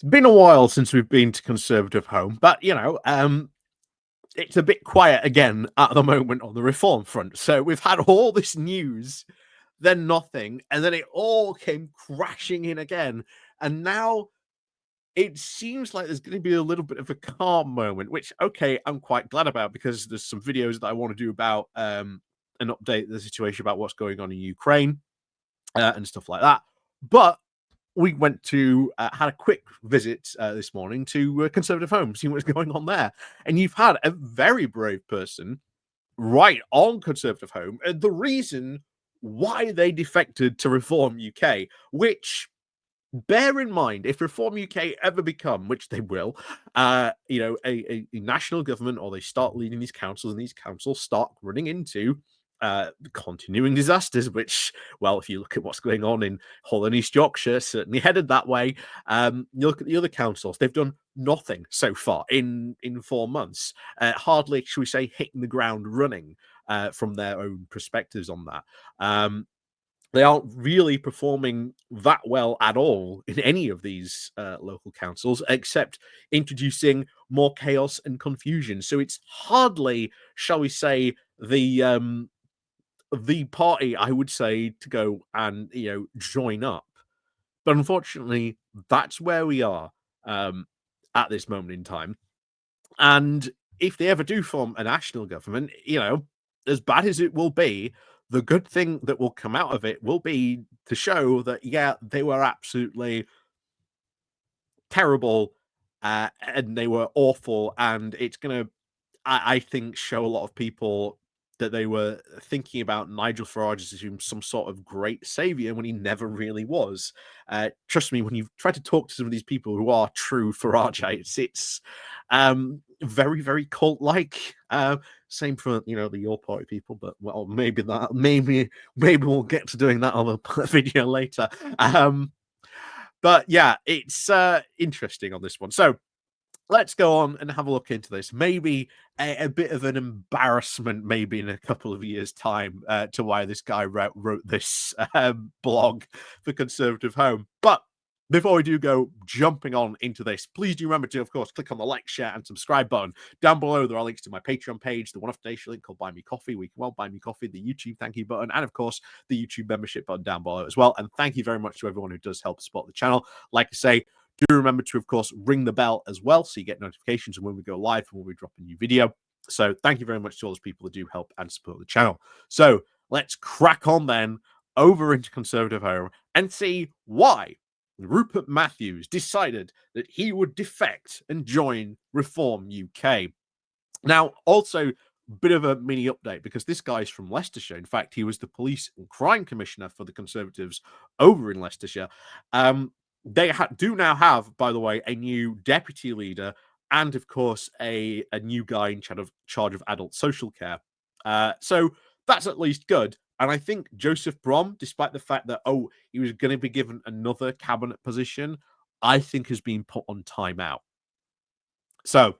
It's been a while since we've been to Conservative Home, but it's a bit quiet again at the moment on the reform front. So we've had all this news, then nothing, and then it all came crashing in again. And now it seems like there's going to be a little bit of a calm moment, which okay, I'm quite glad about because there's some videos that I want to do about and update the situation about what's going on in Ukraine and stuff like that. But we went to had a quick visit this morning to Conservative Home, seeing what's going on there. And you've had a very brave person right on Conservative Home, and the reason why they defected to Reform UK, which bear in mind, if Reform UK ever become, which they will, a national government, or they start leading these councils, and these councils start running into continuing disasters, which, well, if you look at what's going on in Hull and East Yorkshire, certainly headed that way. You look at the other councils; they've done nothing so far in 4 months. Hardly, should we say, hitting the ground running from their own perspectives on that. They aren't really performing that well at all in any of these local councils, except introducing more chaos and confusion. So it's hardly, shall we say, the party I would say to go and join up. But unfortunately, that's where we are at this moment in time. And if they ever do form a national government, as bad as it will be, the good thing that will come out of it will be to show that, yeah, they were absolutely terrible and they were awful. And it's going to, I think, show a lot of people that they were thinking about Nigel Farage as some sort of great savior when he never really was. Trust me, when you try to talk to some of these people who are true Faragites, it's very, very cult-like. Same for the Your Party people, but well, maybe we'll get to doing that on a video later. But yeah, it's interesting on this one. So let's go on and have a look into this. Maybe a bit of an embarrassment, maybe in a couple of years' time, to why this guy wrote this blog for Conservative Home. But before we do go jumping on into this, please do remember to, of course, click on the like, share, and subscribe button. Down below, there are links to my Patreon page, the One Off Nation link called Buy Me Coffee, where you can buy me coffee, the YouTube thank you button, and of course, the YouTube membership button down below as well. And thank you very much to everyone who does help support the channel. Like I say, do remember to, of course, ring the bell as well, so you get notifications when we go live and when we drop a new video. So thank you very much to all those people that do help and support the channel. So let's crack on then over into Conservative Home and see why Rupert Matthews decided that he would defect and join Reform UK. Now, also, bit of a mini update, because this guy's from Leicestershire. In fact, he was the police and crime commissioner for the Conservatives over in Leicestershire. They do now have, by the way, a new deputy leader and, of course, a new guy in charge of adult social care. So that's at least good. And I think Joseph Brom, despite the fact that, he was going to be given another cabinet position, I think has been put on timeout. So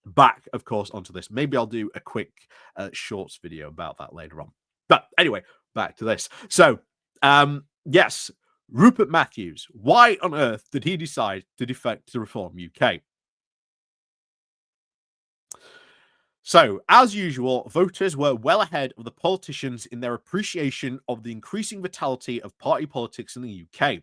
back, of course, onto this. Maybe I'll do a quick shorts video about that later on. But anyway, back to this. So, yes, Rupert Matthews. Why on earth did he decide to defect to Reform UK? So, as usual, voters were well ahead of the politicians in their appreciation of the increasing vitality of party politics in the UK.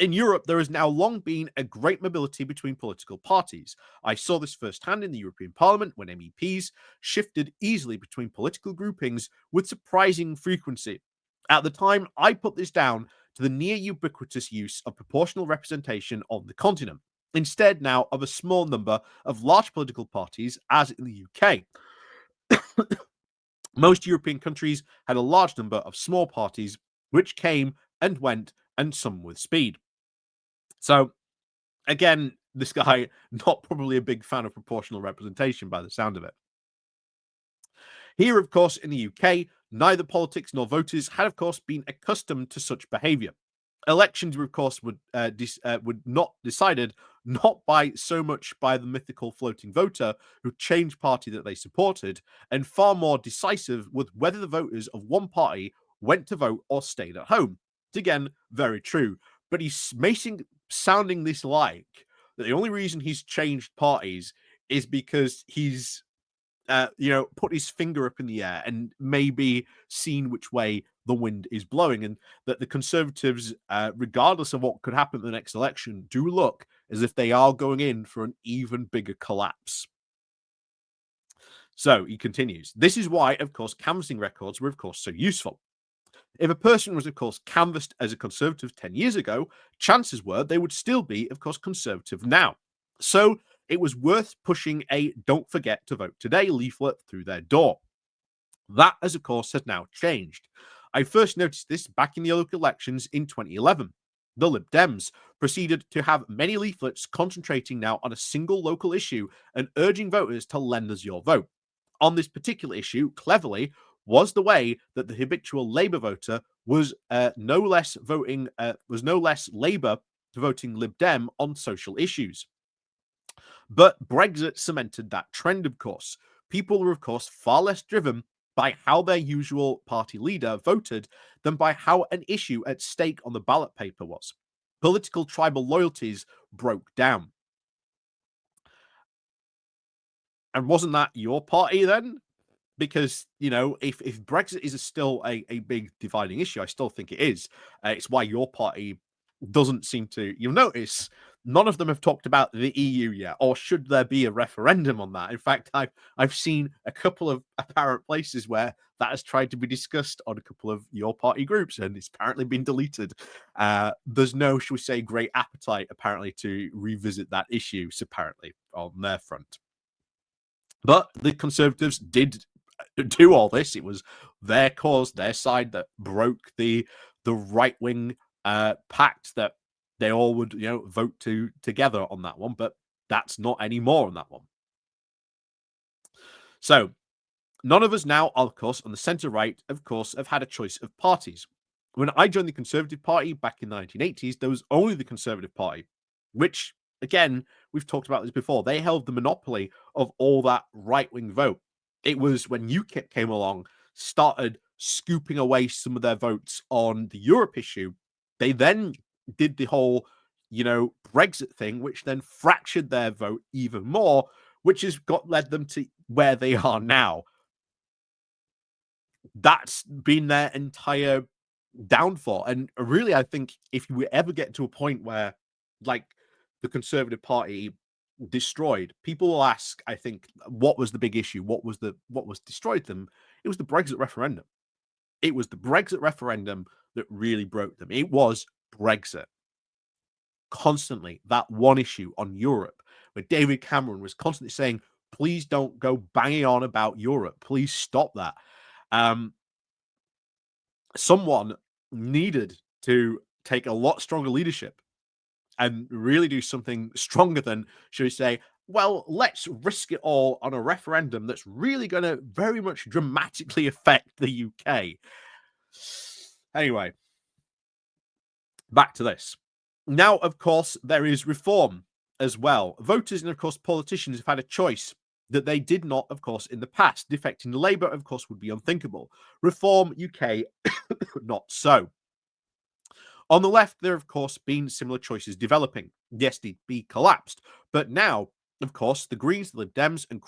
In Europe, there has now long been a great mobility between political parties. I saw this firsthand in the European Parliament when MEPs shifted easily between political groupings with surprising frequency. At the time, I put this down to the near ubiquitous use of proportional representation on the continent, instead now of a small number of large political parties, as in the UK. Most European countries had a large number of small parties, which came and went, and some with speed. So, again, this guy, not probably a big fan of proportional representation by the sound of it. Here, of course, in the UK, neither politics nor voters had, of course, been accustomed to such behaviour. Elections were, of course, would not decided not by so much by the mythical floating voter who changed party that they supported, and far more decisive with whether the voters of one party went to vote or stayed at home. Again, very true. But he's sounding this like that the only reason he's changed parties is because he's put his finger up in the air and maybe seen which way the wind is blowing, and that the Conservatives, regardless of what could happen at the next election, do look as if they are going in for an even bigger collapse. So he continues. This is why, of course, canvassing records were, of course, so useful. If a person was, of course, canvassed as a Conservative 10 years ago, chances were they would still be, of course, Conservative now. So it was worth pushing a "Don't forget to vote today" leaflet through their door. That, as of course, has now changed. I first noticed this back in the local elections in 2011. The Lib Dems proceeded to have many leaflets concentrating now on a single local issue and urging voters to lend us your vote. On this particular issue, cleverly, was the way that the habitual Labour voter was no less Labour voting Lib Dem on social issues. But Brexit cemented that trend, of course. People were, of course, far less driven by how their usual party leader voted than by how an issue at stake on the ballot paper was. Political tribal loyalties broke down. And wasn't that your party then? Because, if Brexit is still a big dividing issue, I still think it is. It's why your party doesn't seem to. You'll notice none of them have talked about the EU yet, or should there be a referendum on that? In fact, I've seen a couple of apparent places where that has tried to be discussed on a couple of your party groups, and it's apparently been deleted. There's no, shall we say, great appetite apparently to revisit that issue, apparently on their front. But the Conservatives did do all this. It was their cause, their side that broke the right wing pact that they all would vote together on that one. But that's not anymore on that one. So none of us now, of course, on the centre right, of course, have had a choice of parties. When I joined the Conservative Party back in the 1980s, there was only the Conservative Party, which, again, we've talked about this before. They held the monopoly of all that right-wing vote. It was when UKIP came along, started scooping away some of their votes on the Europe issue. They then did the whole, Brexit thing, which then fractured their vote even more, which has led them to where they are now. That's been their entire downfall. And really, I think if we ever get to a point where, like, the Conservative Party destroyed, people will ask, I think, what was the big issue? What was destroyed them? It was the Brexit referendum. It was the Brexit referendum that really broke them. It was Brexit. Constantly, that one issue on Europe, where David Cameron was constantly saying, please don't go banging on about Europe. Please stop that. Someone needed to take a lot stronger leadership and really do something stronger than, should we say, well, let's risk it all on a referendum that's really going to very much dramatically affect the UK. Anyway, back to this. Now, of course, there is reform as well. Voters and, of course, politicians have had a choice that they did not, of course, in the past. Defecting Labour, of course, would be unthinkable. Reform UK, not so. On the left, there have, of course, been similar choices developing. Yes, they'd be collapsed. But now, of course, the Greens, the Lib Dems, and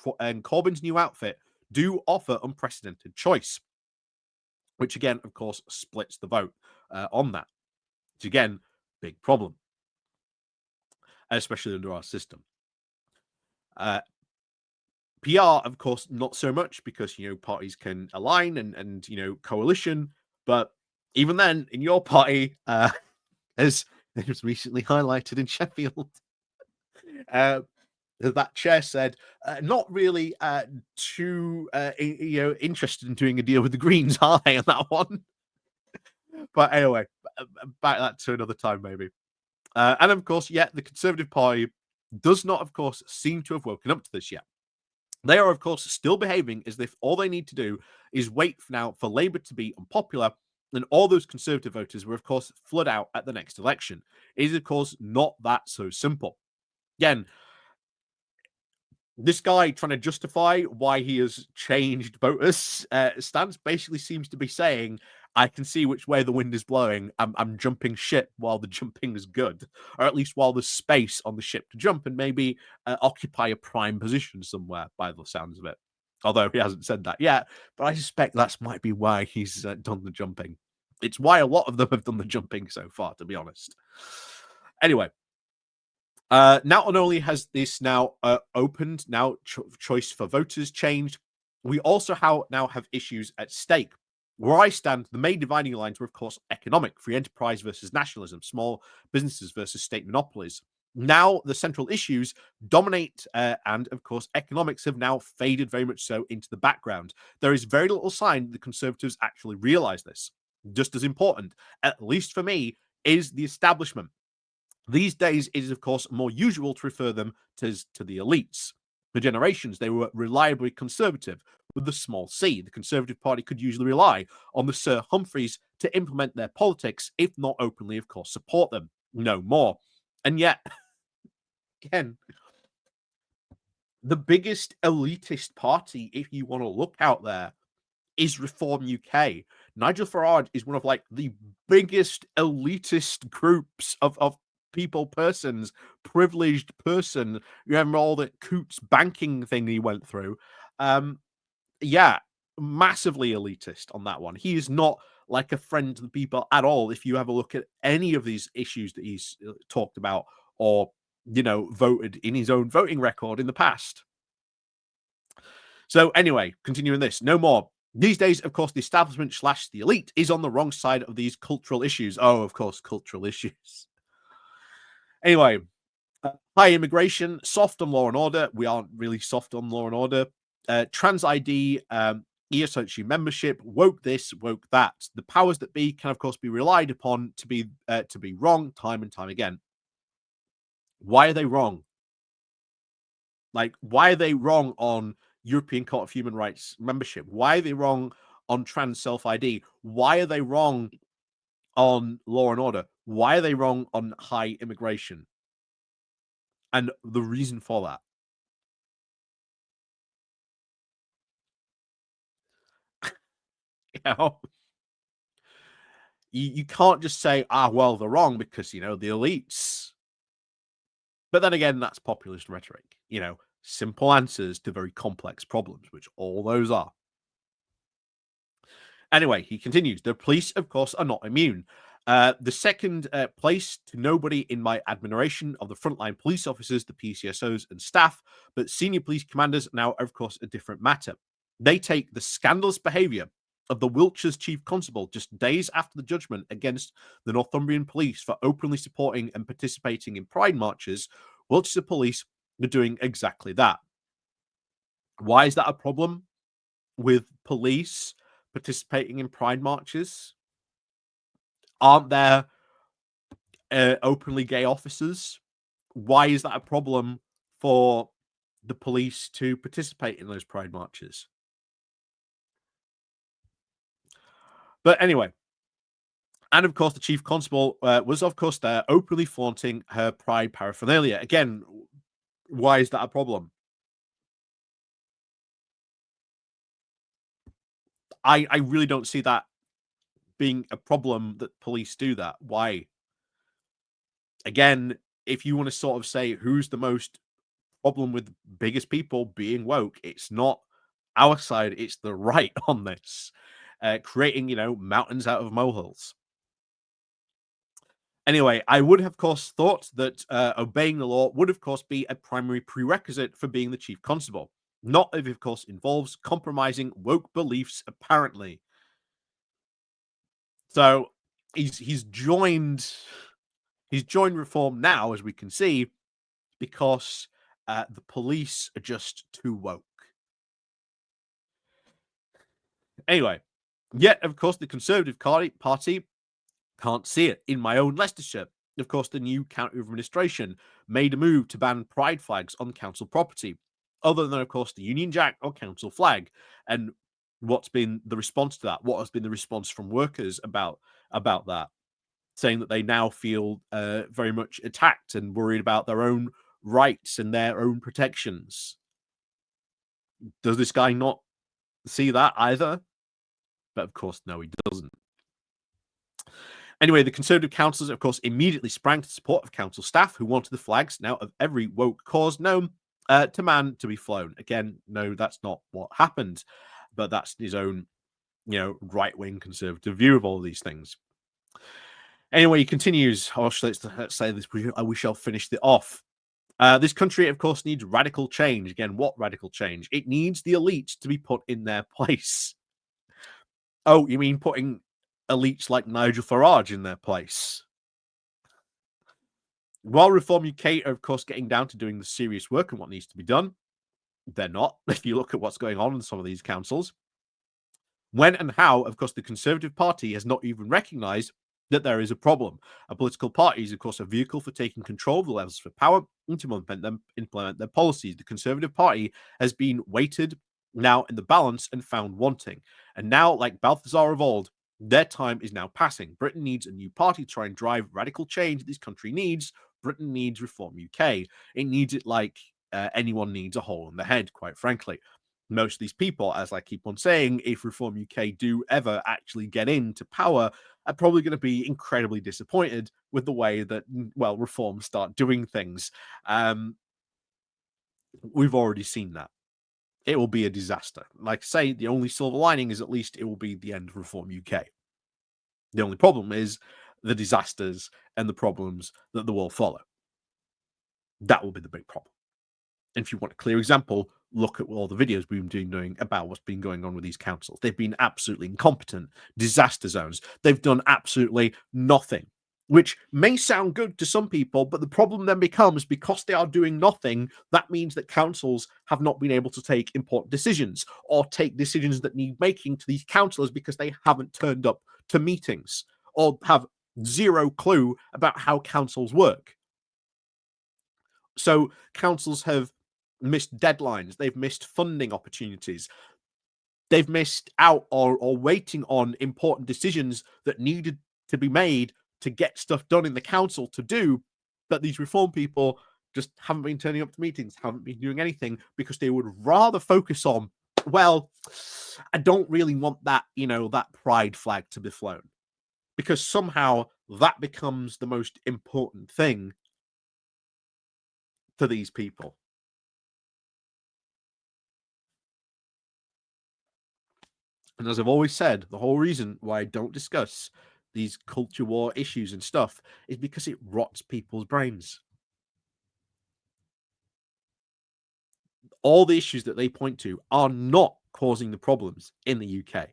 Corbyn's new outfit do offer unprecedented choice, which, again, of course, splits the vote on that. Which, again, big problem, especially under our system. PR, of course, not so much because, parties can align and coalition. But even then, in your party, as it was recently highlighted in Sheffield, that chair said, not really too interested in doing a deal with the Greens, are they, on that one? But anyway, back that to another time, maybe. And of course, the Conservative Party does not, of course, seem to have woken up to this yet. They are, of course, still behaving as if all they need to do is wait now for Labour to be unpopular, and all those Conservative voters will, of course, flood out at the next election. It is, of course, not that so simple. Again, this guy trying to justify why he has changed voters' stance basically seems to be saying, I can see which way the wind is blowing. I'm jumping ship while the jumping is good, or at least while there's space on the ship to jump and maybe occupy a prime position somewhere. By the sounds of it, although he hasn't said that yet, but I suspect that might be why he's done the jumping. It's why a lot of them have done the jumping so far, to be honest. Anyway, not only has this now opened, now choice for voters changed, we also now have issues at stake. Where I stand, the main dividing lines were, of course, economic, free enterprise versus nationalism, small businesses versus state monopolies. Now the central issues dominate, and of course, economics have now faded very much so into the background. There is very little sign the Conservatives actually realize this. Just as important, at least for me, is the establishment. These days, it is, of course, more usual to refer them to the elites. For generations, they were reliably conservative with the small c. The Conservative Party could usually rely on the Sir Humphreys to implement their politics, if not openly, of course, support them. No more. And yet, again, the biggest elitist party, if you want to look out there, is Reform UK. Nigel Farage is one of like the biggest elitist groups of people, persons, privileged person. You remember all the Coots banking thing he went through. Yeah, massively elitist on that one. He is not like a friend to the people at all. If you have a look at any of these issues that he's talked about or, voted in his own voting record in the past. So anyway, continuing this, no more. These days, of course, the establishment / the elite is on the wrong side of these cultural issues. Oh, of course, cultural issues. Anyway, high immigration, soft on law and order. We aren't really soft on law and order. Trans ID, ESOC membership, woke this, woke that. The powers that be can, of course, be relied upon to be wrong time and time again. Why are they wrong? Like, why are they wrong on European Court of Human Rights membership? Why are they wrong on trans self-ID? Why are they wrong on law and order? Why are they wrong on high immigration? And the reason for that. You know? You can't just say, well, they're wrong because, the elites. But then again, that's populist rhetoric. Simple answers to very complex problems, which all those are. Anyway, he continues. The police, of course, are not immune. The second place to nobody in my admiration of the frontline police officers, the PCSOs and staff, but senior police commanders now are, of course, a different matter. They take the scandalous behaviour of the Wiltshire's chief constable just days after the judgment against the Northumbrian police for openly supporting and participating in pride marches. Wiltshire police are doing exactly that. Why is that a problem with police participating in pride marches? Aren't there openly gay officers? Why is that a problem for the police to participate in those pride marches? But anyway, and of course, the chief constable was, of course, there openly flaunting her pride paraphernalia. Again, why is that a problem? I really don't see that being a problem that police do that. Why? Again, if you want to sort of say who's the most problem with biggest people being woke, it's not our side, it's the right on this, creating, mountains out of molehills. Anyway, I would have, of course, thought that obeying the law would, of course, be a primary prerequisite for being the chief constable. Not if, of course, involves compromising woke beliefs, apparently. So he's joined Reform now, as we can see, because the police are just too woke. Anyway, yet, of course, the Conservative Party can't see it. In my own Leicestershire, of course, the new county administration made a move to ban pride flags on council property, other than, of course, the Union Jack or council flag. And what's been the response to that? What has been the response from workers about that? Saying that they now feel very much attacked and worried about their own rights and their own protections. Does this guy not see that either? But of course, no, he doesn't. Anyway, the Conservative councillors, of course, immediately sprang to the support of council staff who wanted the flags now of every woke cause known to man to be flown. Again, no, that's not what happened, but that's his own, right-wing conservative view of all these things. Anyway, he continues. Let's say this. We shall finish it off. This country, of course, needs radical change. Again, what radical change? It needs the elites to be put in their place. Oh, you mean putting elites like Nigel Farage in their place? While Reform UK are, of course, getting down to doing the serious work and what needs to be done, they're not. If you look at what's going on in some of these councils, when and how, of course, the Conservative Party has not even recognised that there is a problem. A political party is, of course, a vehicle for taking control of the levels of power and to implement their policies. The Conservative Party has been weighted now in the balance and found wanting. And now, like Balthazar of old, their time is now passing. Britain needs a new party to try and drive radical change this country needs. Britain needs Reform UK. It needs it like anyone needs a hole in the head, quite frankly. Most of these people, as I keep on saying, if Reform UK do ever actually get into power, are probably going to be incredibly disappointed with the way that, well, reforms start doing things. We've already seen that. It will be a disaster. Like I say, the only silver lining is at least it will be the end of Reform UK. The only problem is the disasters and the problems that will follow. That will be the big problem. And if you want a clear example, look at all the videos we've been doing about what's been going on with these councils. They've been absolutely incompetent, disaster zones. They've done absolutely nothing, which may sound good to some people, but the problem then becomes because they are doing nothing, that means that councils have not been able to take important decisions or take decisions that need making to these councillors because they haven't turned up to meetings or have zero clue about how councils work. So councils have missed deadlines, they've missed funding opportunities, they've missed out or waiting on important decisions that needed to be made to get stuff done in the council to do, but these reform people just haven't been turning up to meetings, haven't been doing anything because they would rather focus on, well, I don't really want that, that pride flag to be flown, because somehow that becomes the most important thing to these people. And as I've always said, the whole reason why I don't discuss these culture war issues and stuff is because it rots people's brains. All the issues that they point to are not causing the problems in the UK.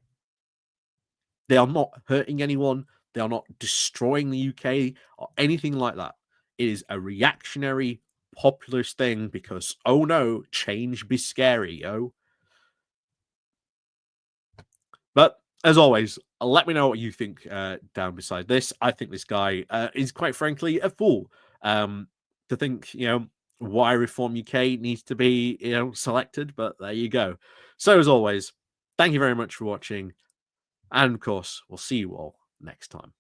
They are not hurting anyone. They are not destroying the UK or anything like that. It is a reactionary, populist thing because, oh no, change be scary, oh. But as always, let me know what you think down beside this. I think this guy is quite frankly a fool to think, why Reform UK needs to be, selected. But there you go. So as always, thank you very much for watching. And of course, we'll see you all next time.